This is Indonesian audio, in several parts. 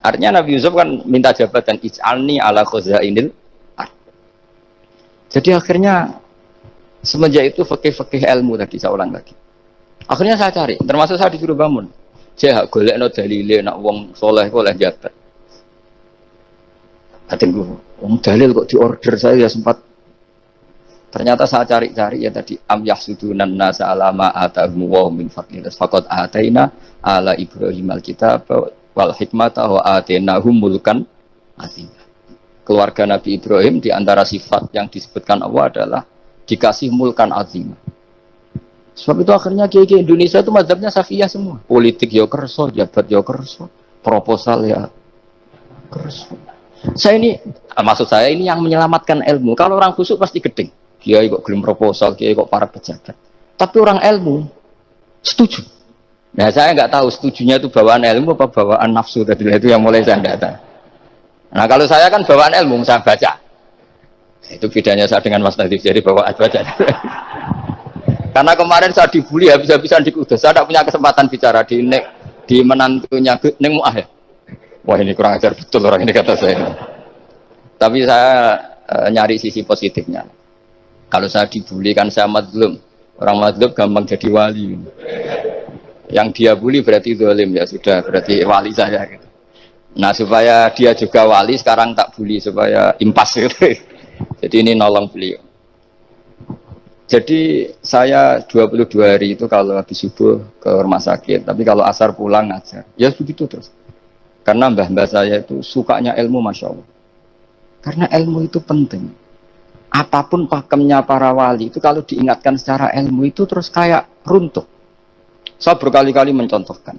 Artinya Nabi Yusuf kan minta jabatan ij'alni ala khazainil ard. Jadi akhirnya semenjak itu fikih-fikih ilmu tadi saya ulang lagi. Akhirnya saya cari, termasuk saya disuruh bangun. Saya golekno dalile nak wong soleh kok oleh jabat. Katanya wong dalil kok diorder saya ya sempat. Ternyata saya cari-cari ya tadi am yahsudunan nasa alama atahum wa min fadlillah faqad ataina ala Ibrahim alkitab wal hikmata wa atainahum mulkan azim. Keluarga Nabi Ibrahim di antara sifat yang disebutkan Allah adalah dikasih mulkan azim. Sebab itu akhirnya kiai-kiai Indonesia itu mazhabnya Safiyah semua. Politik ya kerso, jabat ya kerso, proposal ya kerso. Saya ini, maksud saya ini yang menyelamatkan ilmu. Kalau orang khusyuk pasti gedeng. Kiai kok gelem proposal, kiai kok para pejabat. Tapi orang ilmu setuju. Nah saya nggak tahu setujunya itu bawaan ilmu apa bawaan nafsu tadi itu yang mulai saya nggak tahu. Nah kalau saya kan bawaan ilmu saya baca. Itu bedanya saya dengan Mas Nadif jadi bawaan baca. Karena kemarin saya dibully habis-habisan di Kudus. Saya tidak punya kesempatan bicara di menantunya Neng Muah ya. Wah ini kurang ajar betul orang ini kata saya. Tapi saya nyari sisi positifnya. Kalau saya dibully kan saya madlum. Orang madlum gampang jadi wali. Yang dia bully berarti zalim ya sudah berarti wali saya. Gitu. Nah supaya dia juga wali sekarang tak bully supaya impas gitu. Jadi ini nolong beliau. Jadi saya 22 hari itu kalau habis subuh ke rumah sakit. Tapi kalau asar pulang ngajar. Ya begitu terus. Karena mbah-mbah saya itu sukanya ilmu Masya Allah. Karena ilmu itu penting. Apapun pakemnya para wali itu kalau diingatkan secara ilmu itu terus kayak runtuh. Saya berkali-kali mencontohkan.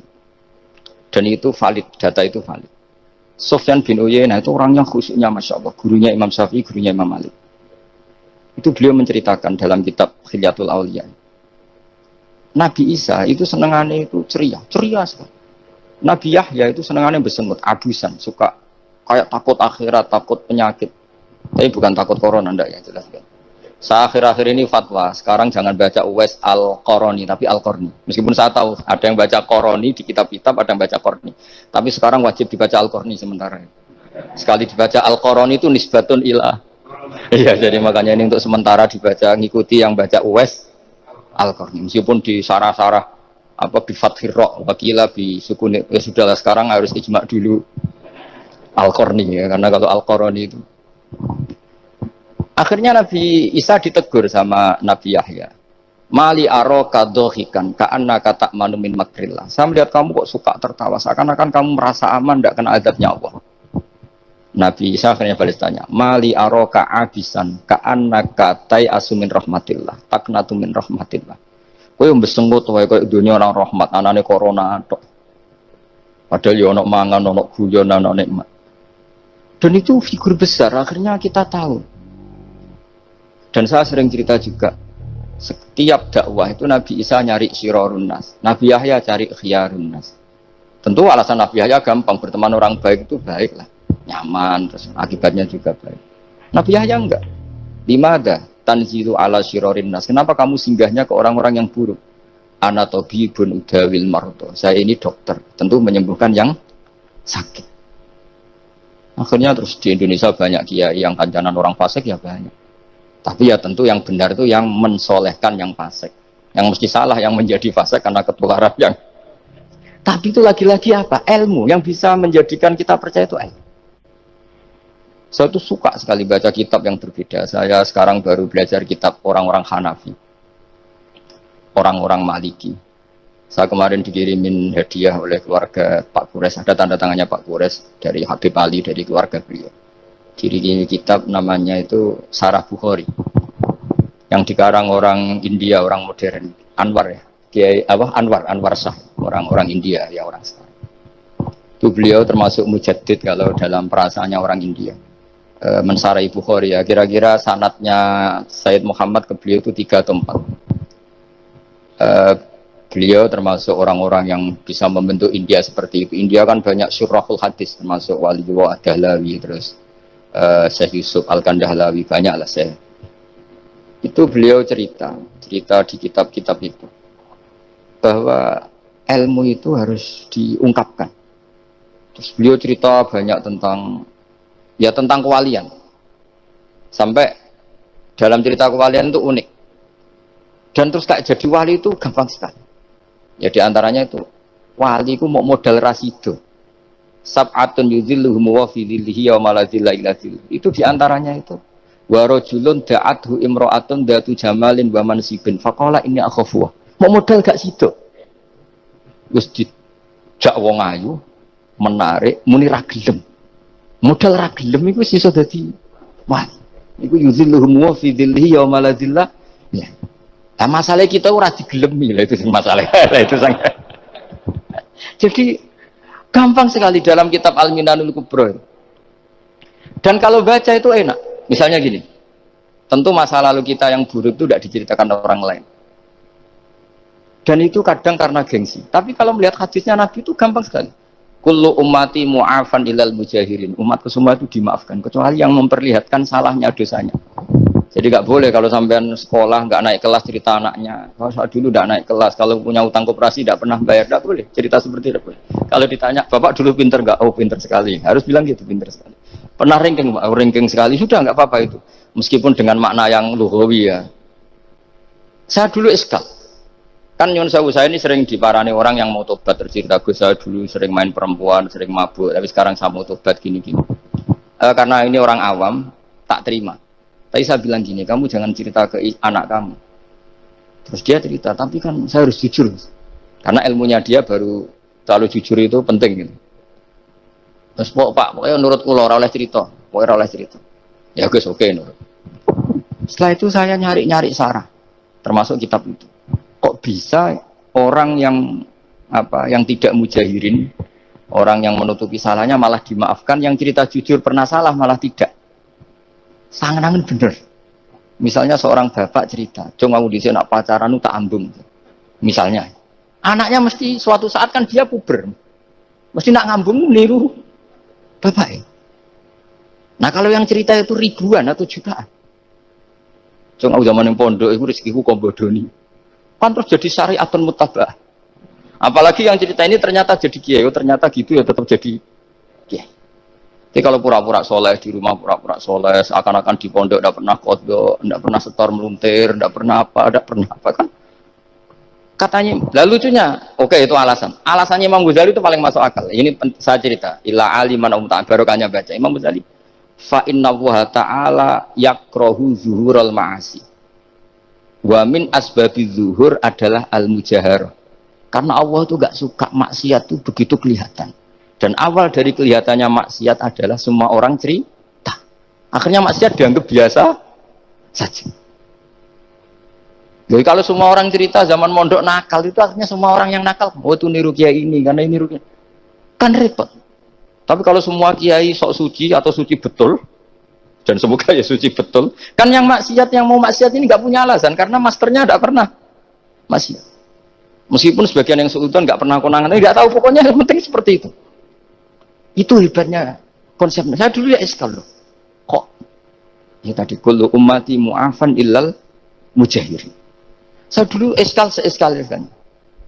Dan itu valid, data itu valid. Sufyan bin Uyainah itu orang yang khusyuknya Masya Allah. Gurunya Imam Syafi'i, gurunya Imam Malik. Itu beliau menceritakan dalam kitab Khilyatul Auliya. Nabi Isa itu senengannya itu ceria sekali. Nabi Yahya itu senengannya bersengut, abusan, suka kayak takut akhirat, takut penyakit. Tapi bukan takut corona, enggak ya jelas kan. Saya akhir-akhir ini fatwa, sekarang jangan baca Uwais Al-Qarani, tapi Al-Qarni. Meskipun saya tahu ada yang baca Qarani di kitab-kitab, ada yang baca Qarni. Tapi sekarang wajib dibaca Al-Qarni sementara. Sekali dibaca Al-Qarani itu nisbatun ilah. Iya, jadi makanya ini untuk sementara dibaca, ngikuti yang baca Uwais Al-Qarni. Meskipun di sarah-sarah apa di Fathir Ra' wakila bi sukun ya sudahlah sekarang harus ijma dulu Al-Qarni ya, karena kalau Al-Qarani itu akhirnya Nabi Isa ditegur sama Nabi Yahya. Mali aroka dohikan ka'annaka ta'manu min makrillah. Saya melihat kamu kok suka tertawa, seakan-akan kamu merasa aman tidak kena azabnya Allah. Nabi Isa akhirnya balas tanya, Mali aroka abisan ka'annaka tai'asu min rahmatillah taknatu min rahmatillah. Kowe mbesengut wae koyo dunia orang rahmat, anane corona tok. Padahal yo ono mangan, ono guyon, ono nikmat. Dan itu figur besar, akhirnya kita tahu. Dan saya sering cerita juga, setiap dakwah itu Nabi Isa nyari syirarun nas, Nabi Yahya cari khiyarun nas. Tentu alasan Nabi Yahya gampang, berteman orang baik itu baik lah, nyaman, terus akibatnya juga baik. Nabi Yahya enggak. Dimana tanzilu ala syirarin nas? Kenapa kamu singgahnya ke orang-orang yang buruk? Ana tabibun udawil mardo. Saya ini dokter, tentu menyembuhkan yang sakit. Akhirnya terus di Indonesia banyak kiai yang kancanan orang fasik ya banyak. Tapi ya tentu yang benar itu yang mensolehkan yang fasik. Yang mesti salah yang menjadi fasik karena ketularan yang. Tapi itu lagi-lagi apa? Ilmu yang bisa menjadikan kita percaya itu ilmu. Saya tuh suka sekali baca kitab yang berbeda. Saya sekarang baru belajar kitab orang-orang Hanafi. Orang-orang Maliki. Saya kemarin dikirimin hadiah oleh keluarga Pak Kures. Ada tanda tangannya Pak Kures dari Habib Ali, dari keluarga beliau. Dikirimin kitab namanya itu Sarah Bukhari. Yang dikarang orang India, orang modern. Anwar ya. Kiai Anwar Shah. Orang-orang India, ya orang sekarang. Itu beliau termasuk mujaddid kalau dalam perasaannya orang India. Mensarai Bukhari ya. Kira-kira sanadnya Sayyid Muhammad ke beliau itu 3 atau 4. Beliau termasuk orang-orang yang bisa membentuk India seperti itu. India kan banyak syurahul hadis termasuk Waliullah Ad-Dahlawi terus Syekh Yusuf Al-Kandahlawi banyak lah saya. Itu beliau cerita di kitab-kitab itu bahwa ilmu itu harus diungkapkan. Terus beliau cerita banyak tentang ya tentang kewalian. Sampai dalam cerita kewalian itu unik. Dan terus kayak jadi wali itu gampang sekali. Ya diantaranya itu wali itu mau modal rasido. Sab'atun yudhilluhum wa fi dhillihi yawma la dhilla illa dhilluh. Itu diantaranya itu. Wa rajulun da'athu imra'atun datu jamalin wa mansibin faqala inni akhafu. Mau modal gak sido. Wis dijak wong ayu menarik muni ra gelem. Modal ra gelem iku wis iso dadi wali. Iku yuzilluhum wa fi dhillihi yauma la dhilla. Ya. Nah, masalah kita ora digelemi lah itu masalah. Itu sangat. Jadi gampang sekali dalam kitab Al-Minanul Kubra. Dan kalau baca itu enak. Misalnya gini. Tentu masa lalu kita yang buruk itu tidak diceritakan orang lain. Dan itu kadang karena gengsi. Tapi kalau melihat hadisnya Nabi itu gampang sekali. Kullu ummati mu'afan ilal mujahirin. Umatku semua itu dimaafkan kecuali yang memperlihatkan salahnya dosanya. Jadi nggak boleh kalau sampean sekolah nggak naik kelas cerita anaknya. Kalau saya dulu nggak naik kelas, kalau punya utang koperasi nggak pernah bayar, nggak boleh cerita seperti itu. Kalau ditanya bapak dulu pinter nggak? Oh pinter sekali. Harus bilang gitu pinter sekali. Pernah ranking pak? Ranking sekali sudah nggak apa-apa itu. Meskipun dengan makna yang lughawi ya. Saya dulu eskal. Kan nyun sewu saya ini sering diparani orang yang mau tobat tercerita gue saya dulu sering main perempuan, sering mabuk, tapi sekarang saya mau tobat gini-gini. Karena ini orang awam, tak terima. Tapi saya bilang gini, kamu jangan cerita ke anak kamu. Terus dia cerita, tapi kan saya harus jujur. Karena ilmunya dia baru terlalu jujur itu penting gitu. Terus pokoknya menurut kula ora oleh cerita, pokoknya ora oleh cerita. Ya guys, oke nurut. Setelah itu saya nyari-nyari sarah, termasuk kitab itu. Kok bisa orang yang tidak mujahirin, orang yang menutupi salahnya malah dimaafkan, yang cerita jujur pernah salah malah tidak. Sangat bener. Misalnya seorang bapak cerita, "Cung aku dhisik nak pacaran tak ambung." Misalnya, anaknya mesti suatu saat kan dia puber. Mesti nak ngambung niru bapak. Nah, kalau yang cerita itu ribuan atau jutaan. Cung aku zaman yang pondok iku rezekiku kok bodoni. Kan terus jadi syariatun mutabah. Apalagi yang cerita ini ternyata jadi kiai, ternyata gitu ya tetap jadi kiai. Jadi kalau pura-pura soleh di rumah pura-pura soleh, seakan-akan di pondok tidak pernah kodok, tidak pernah setor meluntir, tidak pernah apa kan? Katanya, lalu lucunya, oke itu alasan. Alasannya Imam Ghazali itu paling masuk akal. Ini saya cerita. Ila aliman barokahnya baca Imam Ghazali. Fa inna wa ta'ala yakrohu zuhurul ma'asi. Wa min asbabi zuhur adalah al-mujaharah. Karena Allah itu gak suka maksiat itu begitu kelihatan. Dan awal dari kelihatannya maksiat adalah semua orang cerita. Akhirnya maksiat dianggap biasa saja. Jadi kalau semua orang cerita zaman mondok nakal itu akhirnya semua orang yang nakal. Oh itu niru kiai ini, karena ini niru kiai. Kan repot. Tapi kalau semua kiai sok suci atau suci betul, dan semoga ya suci betul, kan yang maksiat, yang mau maksiat ini nggak punya alasan karena masternya tidak pernah maksiat. Meskipun sebagian yang sultan nggak pernah konangan, nggak tahu pokoknya yang penting seperti itu. Itu hebatnya konsepnya. Saya dulu ya eskal loh. Kok? Ya tadi kullu ummati mu'afan illal mujahirin. Saya dulu eskal kan.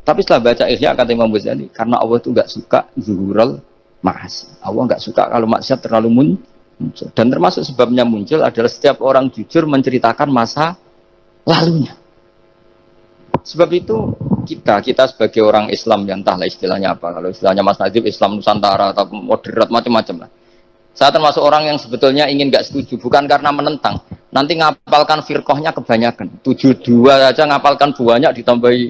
Tapi setelah baca Ihya kata Imam Ghazali, karena Allah itu nggak suka zuhurul ma'asi. Allah nggak suka kalau maksiat terlalu muncul. Dan termasuk sebabnya muncul adalah setiap orang jujur menceritakan masa lalunya. Sebab itu kita sebagai orang Islam yang entahlah istilahnya apa, kalau istilahnya Mas Najib Islam Nusantara atau moderat macam-macam lah. Saya termasuk orang yang sebetulnya ingin gak setuju, bukan karena menentang. Nanti ngapalkan firqahnya kebanyakan. 72 aja ngapalkan banyak ditambahi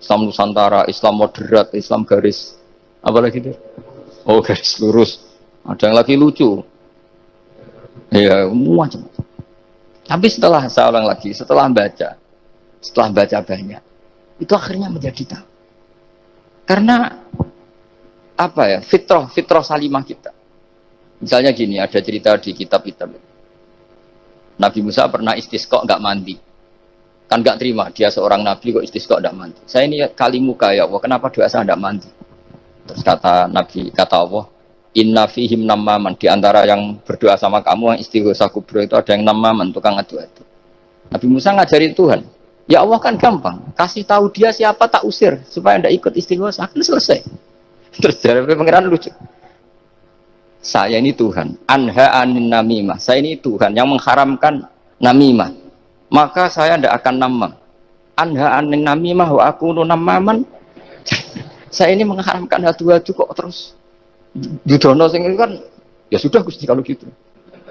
Islam Nusantara, Islam moderat, Islam garis apa lagi itu? Oh garis lurus. Ada yang lagi lucu. Ya macam-macam. Tapi saya ulang lagi, setelah baca banyak, itu akhirnya menjadi tahu. Karena apa ya, fitrah salimah kita. Misalnya gini, ada cerita di kitab-kitab. Nabi Musa pernah istisqa nggak mandi. Kan nggak terima, dia seorang nabi kok istisqa nggak mandi. Saya ini kali muka ya Allah, kenapa doa saya nggak mandi? Terus kata Allah, inna fihim namaman, di antara yang berdoa sama kamu yang istighosa kubro itu ada yang namaman, tukang adu-adu. Nabi Musa ngajarin Tuhan. Ya Allah kan gampang, kasih tahu dia siapa tak usir supaya tidak ikut istighosa, kan selesai. Terus dari pengiran lucu. Saya ini Tuhan. Anha anin namimah. Saya ini Tuhan yang mengharamkan namimah. Maka saya tidak akan namam. Anha anin namimah wa akunu namaman. Saya ini mengharamkan hadu-hadu kok terus Yudono sing itu kan ya sudah Gusti kalau gitu.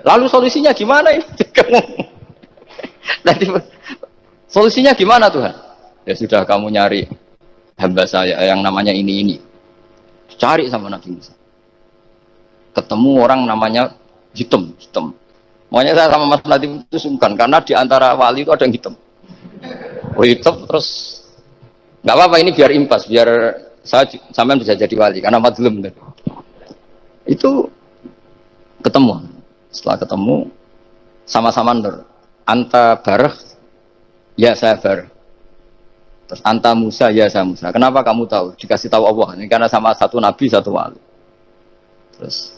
Lalu solusinya gimana ini? Nanti solusinya gimana Tuhan? Ya sudah kamu nyari hamba saya yang namanya ini. Cari sama Nabi Musa. Ketemu orang namanya hitam. Makanya saya sama Mas Latif itu sungkan karena di antara wali itu ada yang hitam. Oh hitam terus nggak apa-apa ini biar impas, biar saya sampean bisa jadi wali karena madlum. Itu ketemu. Setelah ketemu sama-sama nur. Anta barah, ya saya barah. Terus anta Musa, ya saya Musa. Kenapa kamu tahu? Dikasih tahu Allah. Ini karena sama satu nabi, satu wali. Terus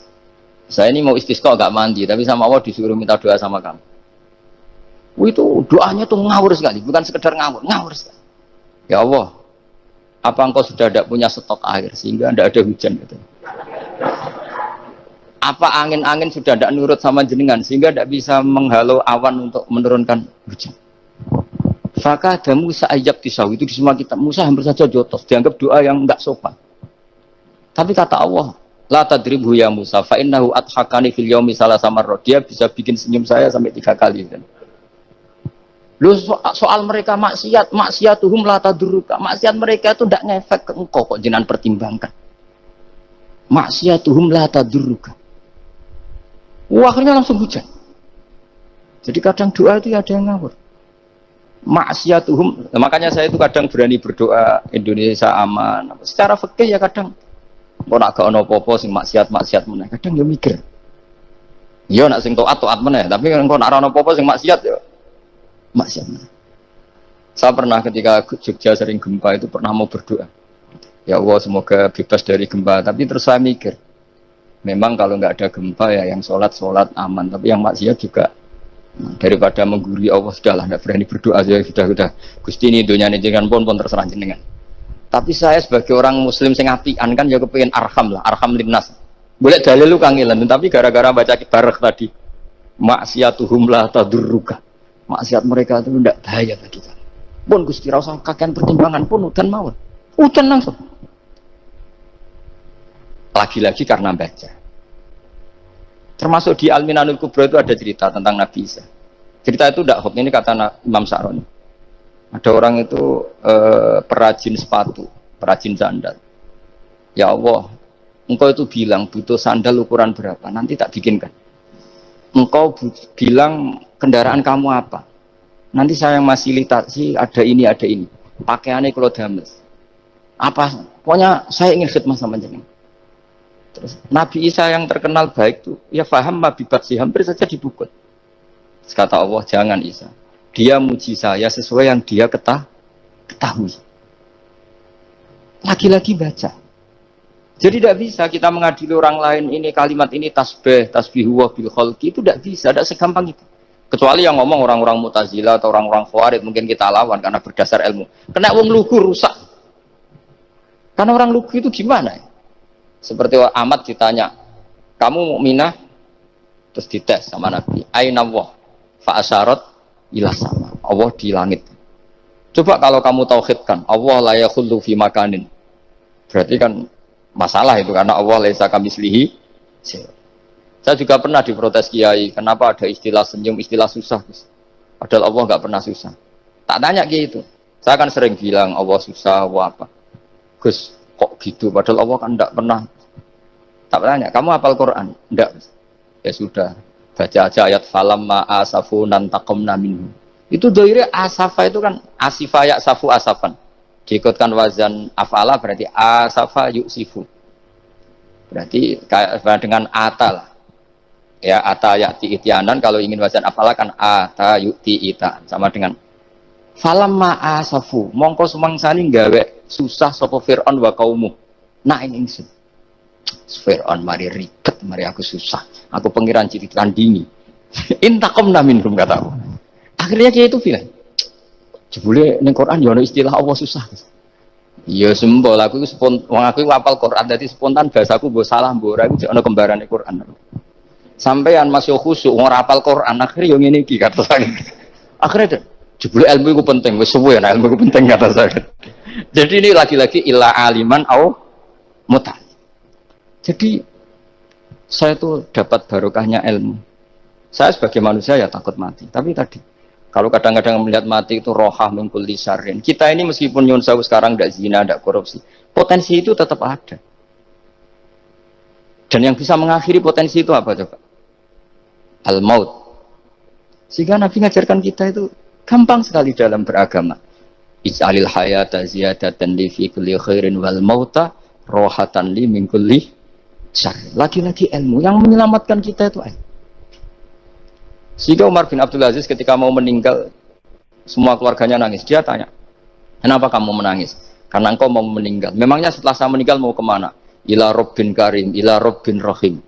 saya ini mau istisqa gak mandi, tapi sama Allah disuruh minta doa sama kamu. Itu doanya tuh ngawur sekali, bukan sekedar ngawur sekali. Ya Allah, apa engkau sudah tidak punya stok air sehingga tidak ada hujan gitu? Apa angin-angin sudah tidak nurut sama jenengan sehingga tidak bisa menghalau awan untuk menurunkan hujan? Fakah ada Musa ayat kisah itu di semua kitab Musa hampir saja jotos dianggap doa yang enggak sopan. Tapi kata Allah, la tadribhu ya Musa fa innahu adhakani fil yaumi salasa marrat. Dia bisa bikin senyum saya sampai 3 kali kan. Lu soal mereka maksiatuhum la tadurruka. Maksiat mereka itu tidak ngefek ke engkau kok jenengan pertimbangkan. Maksiatuhum la tadurruka. Wah, akhirnya langsung hujan. Jadi kadang doa itu ada yang ngawur. Maksiatuhum, makanya saya itu kadang berani berdoa Indonesia aman. Secara fikih ya kadang kok nak gak ono apa-apa sing maksiat meneh. Kadang ya mikir. Ya nak sing taat meneh, tapi kok nak ono apa-apa sing maksiat ya maksiat meneh. Saya pernah ketika Jogja sering gempa itu pernah mau berdoa. Ya Allah semoga bebas dari gempa, tapi terus saya mikir. Memang kalau nggak ada gempa ya yang sholat aman, tapi yang maksiat juga daripada menggurui Allah sudahlah nggak berani berdoa aja sudah Gusti ini dunia ini jangan pun terserah jenengan. Tapi saya sebagai orang Muslim sing apian kan ya kepengen arham linnas. Boleh dalil lu kangelan, tapi gara-gara baca kibarek tadi maksiatuhum la tadurruka. Maksiat mereka itu tidak bahaya bagi kita. Pun Gusti rasa kakean pertimbangan pun udan mawon. Udan langsung. Lagi-lagi karena baca. Termasuk di Al-Minanul Kubra itu ada cerita tentang Nabi Isa. Cerita itu tidak hoax, ini kata Imam Sa'roni. Ada orang itu perajin sepatu, perajin sandal. Ya Allah, engkau itu bilang butuh sandal ukuran berapa, nanti tak bikinkan. Engkau bilang kendaraan kamu apa, nanti saya yang fasilitasi ada ini. Pakaiannya kalau dames. Apa, pokoknya saya ingin khidmah sama jenengan. Terus Nabi Isa yang terkenal baik itu ya faham mabibasi hampir saja dipukul. Kata Allah jangan Isa, dia muji saya sesuai yang dia ketahui. Lagi-lagi baca. Jadi tidak bisa kita mengadili orang lain ini kalimat ini tasbihullah bil khalqi itu tidak bisa, tidak segampang itu. Kecuali yang ngomong orang-orang Mu'tazilah atau orang-orang Khawarij mungkin kita lawan karena berdasar ilmu. Kena wong lugu rusak. Karena orang lugu itu gimana ya? Seperti Ahmad ditanya, kamu mukminah? Terus dites sama Nabi. Aina Allah fa asyarat ila sama. Allah di langit. Coba kalau kamu tauhidkan, Allah la yakhullu fi makanin. Berarti kan masalah itu karena Allah laisa kamitslihi. Saya juga pernah diprotes kiai, kenapa ada istilah senyum, istilah susah. Padahal Allah enggak pernah susah. Tak tanya kiai itu. Saya kan sering bilang Allah susah, Allah apa. Gus, kok gitu? Padahal Allah kan enggak pernah. Tak tanya, kamu hafal Quran? Enggak. Ya sudah, baca aja ayat falamma asafunan taqamna minhu. Itu dhaire asafa itu kan asifa ya'safu asafan. Diikutkan wazan afala berarti asafa yusifu. Berarti kayak dengan ata lah. Ya ata ya'ti ityanan, kalau ingin wazan afala kan ata yu'ti ita. Sama dengan falamma asafu, mongko sumangsani gawe susah sapa Fir'aun wa qaumuh. Nah ini ingsun. Fir'aun mari ribet, mari aku susah. Aku pengiran cilik tandingi. Intaqamna minhum kata aku. Akhirnya dia itu bilang, jebule ning Quran ya ono istilah Allah susah. Iya sembol aku wong aku apal Quran dadi spontan bahasaku mbok salah mbok ora iku ana kembarane Quran. Sampeyan masih khusyuk ora apal Quran akhire yo ngene iki kata saya. Akhirnya jebule ilmu itu penting wis suwe nah ilmu itu penting kata saya. Jadi ini lagi-lagi illa aliman au muta. Jadi saya tuh dapat barokahnya ilmu. Saya sebagai manusia ya takut mati. Tapi tadi kalau kadang-kadang melihat mati itu rohah min kulli syarrin. Kita ini meskipun nyun sewu sekarang tidak zina, tidak korupsi, potensi itu tetap ada. Dan yang bisa mengakhiri potensi itu apa coba? Al-maut. Sehingga Nabi ngajarkan kita itu gampang sekali dalam beragama. Ij'alil hayata ziyadatan li fi kulli khairin wal mauta rohatan li min kulli syarrin. Lagi-lagi ilmu yang menyelamatkan kita itu ilmu. Sehingga Umar bin Abdul Aziz ketika mau meninggal, semua keluarganya nangis. Dia tanya, kenapa kamu menangis? Karena engkau mau meninggal. Memangnya setelah saya meninggal mau kemana? Ila Rabbin Karim, ila Rabbin Rahim.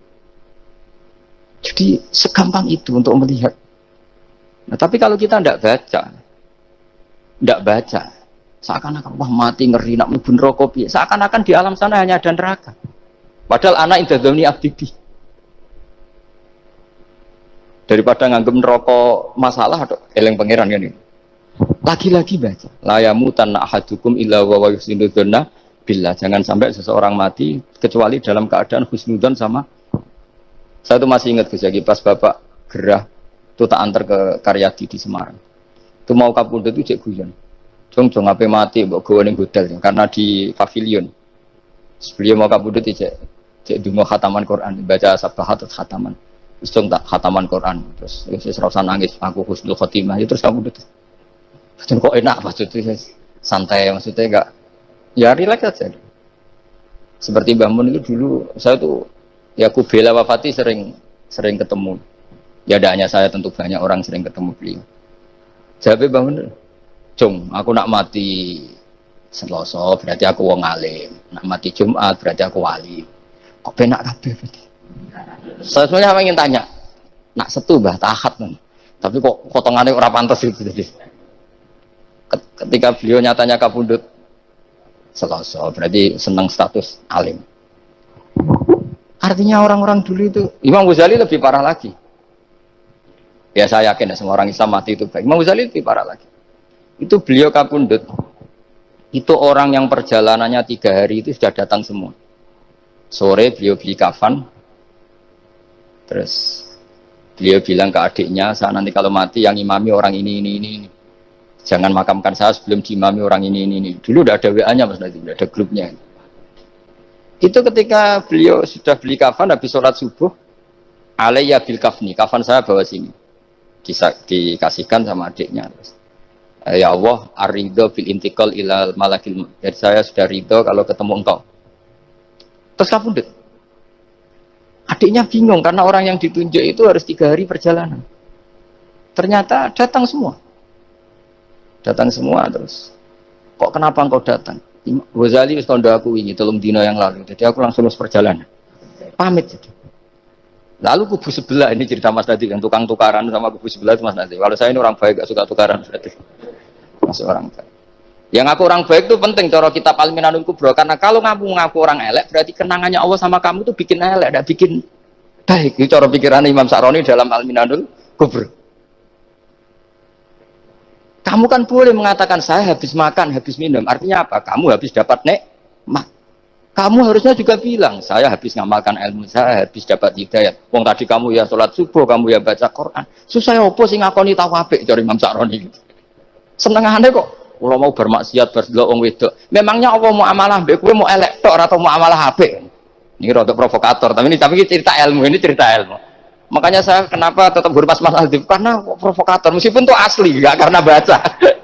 Jadi segampang itu untuk melihat. Nah, tapi kalau kita tidak baca, seakan-akan wah mati ngeri nak mlebu neraka piye. Seakan-akan di alam sana hanya ada neraka. Padahal anak indadzoni abdi. Daripada nganggep neraka masalah atau eleng pangeran kan ini. Lagi-lagi baca. La yamutan ahadukum illa wa yuhsinu dzanna billah. Jangan sampai seseorang mati kecuali dalam keadaan husnudzon sama. Saya tuh masih ingat Gus Yagi pas Bapak gerah itu tak antar ke Karyadi di Semarang. Itu mau kapundhut itu cek guyon. Jong ape mati mbok gawe ning hotel karena di pavilion. Sebelum mau kapundhut cek dungo khataman Quran, baca sabahat khataman. Terus tak khataman Quran, terus serasa nangis, aku husnul khotimah, terus kamu udah, kok enak maksudnya, santai maksudnya enggak, ya relax aja. Seperti Mbah Mun itu dulu, saya tuh, ya aku bela wafati sering ketemu, ya ada hanya saya tentu banyak orang sering ketemu beliau. Jawabnya Mbah Mun, Jong, aku nak mati Selasa berarti aku wong alim, nak mati Jumat berarti aku wali, kok penak kabeh berarti. Saya sebenarnya ingin tanya, nak setu bah tahat kan, tapi kok potongannya ora pantas itu jadi. Ketika beliau nyatanya kapundhut Selasa, berarti senang status alim. Artinya orang-orang dulu itu, Imam Ghazali lebih parah lagi. Ya saya yakin semua orang Islam mati itu baik. Imam Ghazali lebih parah lagi. Itu beliau kapundhut, itu orang yang perjalanannya 3 hari itu sudah datang semua. Sore beliau beli kafan. Terus beliau bilang ke adiknya, saya nanti kalau mati yang imami orang ini. Jangan makamkan saya sebelum diimami orang ini. Dulu udah ada WA-nya Mas Nabi, udah ada grupnya. Itu ketika beliau sudah beli kafan habis sholat subuh, alayya bil kafni, kafan saya bawa sini. Dikasihkan sama adiknya. Terus, ya Allah, ar-ridho bil intiqal ilal malakil. Jadi saya sudah ridho kalau ketemu engkau. Terus kapundhut. Adiknya bingung karena orang yang ditunjuk itu harus 3 hari perjalanan. Ternyata datang semua terus. Kok kenapa engkau datang? Ghazali wis kandha aku wingi 3 dina yang lalu. Jadi aku langsung lulus perjalanan. Pamit jadi. Lalu kubu sebelah ini cerita Mas Nadi yang tukang tukaran sama kubu sebelah itu Mas Nadi. Kalau saya ini orang baik gak suka tukaran berarti. Masuk orang baik. Yang aku orang baik itu penting cara kita Al-Minanul Kubra karena kalau ngaku orang elek berarti kenangannya Allah sama kamu itu bikin elek, tidak bikin baik. Itu cara pikiran Imam Sa'roni dalam Al-Minanul Kubra. Kamu kan boleh mengatakan saya habis makan, habis minum. Artinya apa? Kamu habis dapat nikmat. Kamu harusnya juga bilang saya habis ngamalkan ilmu, saya habis dapat hidayah. Wong tadi kamu ya sholat subuh, kamu ya baca Quran. Susah opo sing ngakoni tau apik cara Imam Sa'roni. Senengane kok. Kalau mau bermaksiat berdelok wong wedok, memangnya Allah mau amalah mbek kowe mau elek tok atau mau amalah apik? Ini rada provokator, tapi ini cerita ilmu, Makanya saya kenapa tetap hormat Mas Aldi karena provokator, meskipun itu asli, enggak karena baca.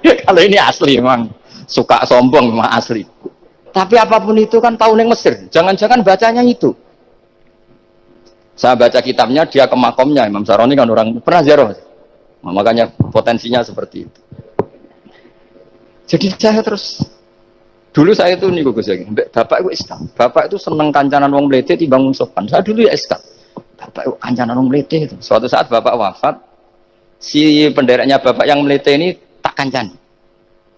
Kalau ini asli memang suka sombong memang asli. Tapi apapun itu kan tahu neng Mesir, jangan-jangan bacanya itu. Saya baca kitabnya, dia ke makomnya Imam Sa'roni kan orang pernah ziarah. Makanya potensinya seperti itu. Jadi saya terus dulu saya itu nih Gus Yagi, bapak itu Islam. Bapak itu seneng kancanan wong mlete timbang wong sopan. Saya dulu ya Islam. Bapak itu kancanan wong mlete itu. Suatu saat bapak wafat, si pendereknya bapak yang mlete ini tak kancan.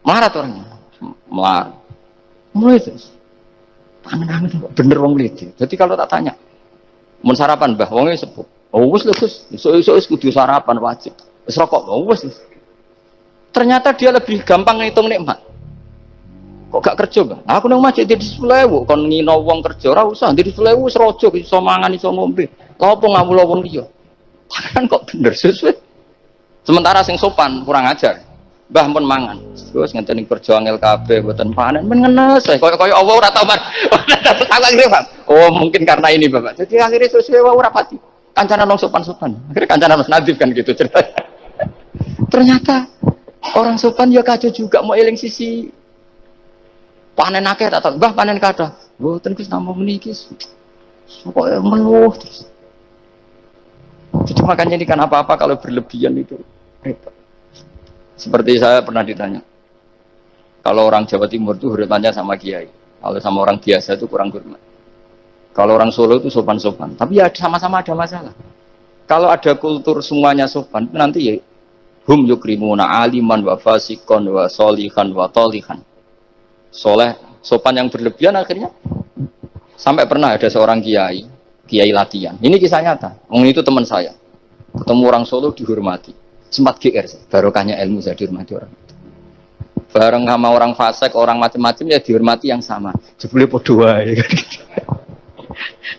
Melarat orangnya. Melarat. Mulai terus. Angen-angen bener wong mlete. Jadi kalau tak tanya, mun sarapan Mbah wonge sepuh. Oh wis lho Gus, iso-iso wis kudu sarapan wajib. Wis rokok oh wis. Ternyata dia lebih gampang ngitung nikmat. Kok gak kerja, Mbah? Aku nang masjid di 10.000 kon ngino wong kerja ora usah di 10.000 wis raja iso mangan iso ngombe. Lha opo ngawula wong liya? Kan kok bener sesuai. Sementara sing sopan kurang ajar. Mbah pun mangan. Terus ngenteni kerja angel kabeh mboten panen men ngenes koyo Allah ora tau mar. Oh, mungkin karena ini Bapak. Jadi akhirnya sesuai ora pati. Kancanan wong sopan-sopan. Akhirnya kancanan Mas Nadif kan gitu ceritanya. Ternyata orang sopan ya kacau juga mau eling sisi panen akeh tak tahu. Mbah panen kathah. Mboten Gus namung meniki. Pokoke meluh terus. Jadi makanya ini kan apa-apa kalau berlebihan itu repot. Seperti saya pernah ditanya, kalau orang Jawa Timur itu hormatnya sama kiai, kalau sama orang biasa itu kurang hormat. Kalau orang Solo itu sopan-sopan, tapi ya sama-sama ada masalah. Kalau ada kultur semuanya sopan, nanti ya hum yukrimuna aliman wa fasikon wa solihan wa tolihan. Soleh, sopan yang berlebihan akhirnya sampai pernah ada seorang kiai latihan. Ini kisah nyata. Itu teman saya. Ketemu orang Solo dihormati. Sempat GR, barokahnya ilmu saya dihormati orang. Bareng sama orang fasik, orang macam-macam ya dihormati yang sama. Jebule padha wae.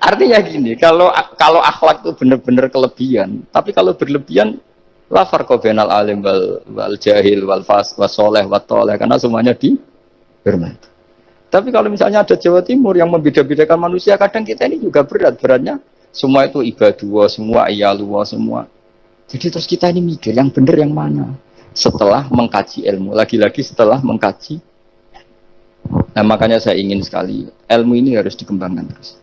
Artinya gini, kalau akhlak itu benar-benar kelebihan, tapi kalau berlebihan la farqa bainal alim wal jahil wal fas was saleh wat thaleh karena semuanya dihormati. Tapi kalau misalnya ada Jawa Timur yang membeda-bedakan manusia, kadang kita ini juga beratnya semua itu ibadah, semua iyalullah semua. Jadi terus kita ini mikir yang benar yang mana setelah mengkaji ilmu, lagi-lagi setelah mengkaji. Nah makanya saya ingin sekali ilmu ini harus dikembangkan terus.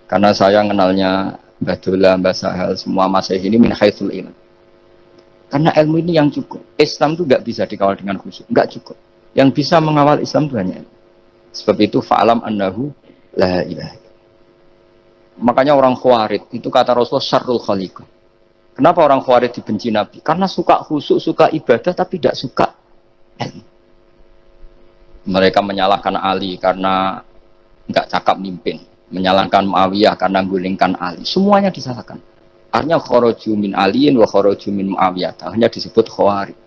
Karena saya kenalnya Mbah Dola, Mbah Sahal, semua masih ini min haitsul ilm. Karena ilmu ini yang cukup. Islam itu nggak bisa dikawal dengan khusyuk, nggak cukup. Yang bisa mengawal Islam itu hanya ilmu. Sebab itu fa'alam annahu la ilaha. Makanya orang Khawarij itu kata Rasulullah syarrul khaliqah. Kenapa orang Khawarij dibenci Nabi? Karena suka khusyuk, suka ibadah, tapi tidak suka ilmu. Mereka menyalahkan Ali karena nggak cakap mimpin, menyalahkan Muawiyah karena gulingkan Ali. Semuanya disalahkan. Artinya kharaju min aliyin wa kharaju min Muawiyah. Hanya disebut Khawarij.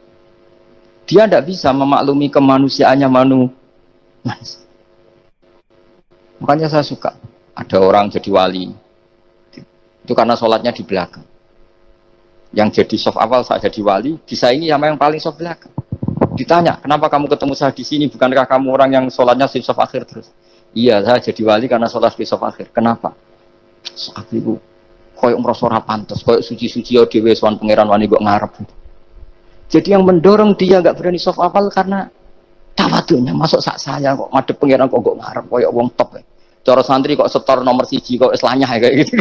Dia tidak bisa memaklumi kemanusiaannya manusia. Makanya saya suka ada orang jadi wali. Itu karena sholatnya di belakang. Yang jadi soft awal saat jadi wali disaingi sama yang paling soft belakang. Ditanya, kenapa kamu ketemu saya di sini? Bukankah kamu orang yang sholatnya di soft akhir terus? Iya, saya jadi wali karena sholat di soft akhir. Kenapa? Soal itu, koyok merasa pantas, koyok suci-suci ya dewe soal pangeran wani kok ngarep. Jadi yang mendorong dia nggak berani soft awal karena tawadunya. Masuk sak saya kok madep pangeran kok ngarep koyok wong top. Cara santri kok setor nomor 1 kok islahnya kayak gitu.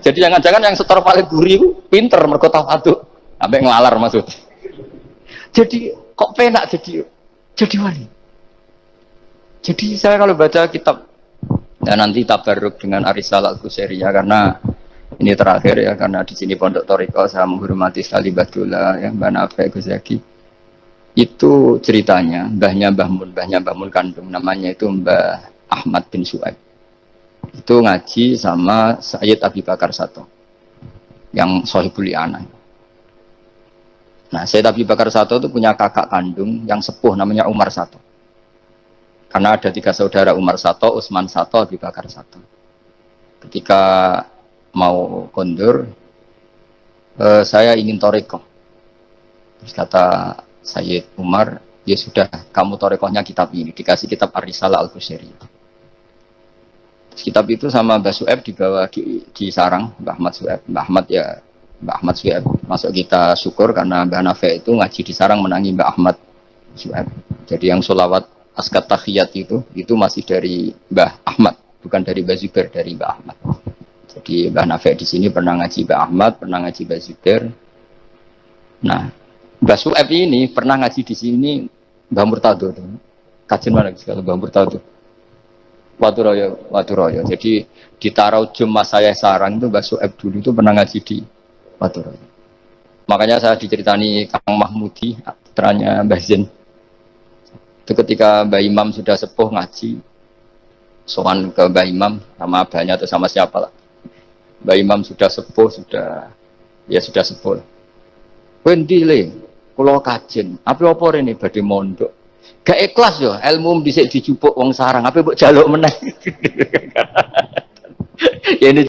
Jadi jangan-jangan yang setor paling gurih itu pinter mergo tawadhu. Sampai ngelalar maksud. Jadi kok penak jadi wali. Jadi saya kalau baca kitab dan nanti tabarruk dengan Ar-Risalah Al-Qusairiyah karena ini terakhir ya karena di sini Pondok Thariqah saya menghormati sekali Mbah Dola ya Mbah Nafi Gus Zaki. Itu ceritanya mbahnya Mbah Mun kandung namanya itu Mbah Ahmad bin Su'aib. Itu ngaji sama Sayyid Abi Bakar Sato yang Sohibul I'anah. Nah Sayyid Abi Bakar Sato itu punya kakak kandung yang sepuh namanya Umar Sato. Karena ada 3 saudara Umar Sato, Utsman Sato, Abi Bakar Sato. Ketika mau kondur, saya ingin thariqah. Terus kata Sayyid Umar, ya sudah kamu thariqahnya kitab ini, dikasih kitab Ar-Risalah Al-Qusairiyah. Kitab itu sama Mbah Su'aib dibawa di sarang Mbah Ahmad Su'aib. Mbah Ahmad Su'aib masuk kita syukur karena Mbah Nafi itu ngaji di sarang menangi Mbah Ahmad Su'aib. Jadi yang sholawat askat tahiyat itu masih dari Mbah Ahmad, bukan dari Mbah Zubair, dari Mbah Ahmad. Jadi Mbah Nafi di sini pernah ngaji Mbah Ahmad, pernah ngaji Mbah Zubair. Nah, Mbah Su'aib ini pernah ngaji di sini Mbah Murtado. Kajian mana kalau Mbah Murtado? Waturoyo. Jadi di Tarajum Mas saya sarang itu Mbah Su'aib dulu itu pernah ngaji di Waturoyo. Makanya saya diceritani Kang Mahmudi, putranya Mbah Zain. Itu ketika Mbah Imam sudah sepuh ngaji, sowan ke Mbah Imam sama abahnya atau sama siapa lah. Mbah Imam sudah sepuh, sudah sepuh. Kowe ndi le? Kula kajen. Apa rene badhe mondok. Gak ikhlas yo, ilmu dhisik dijupuk wong sarang, apa mbok jaluk meneh. Ya ini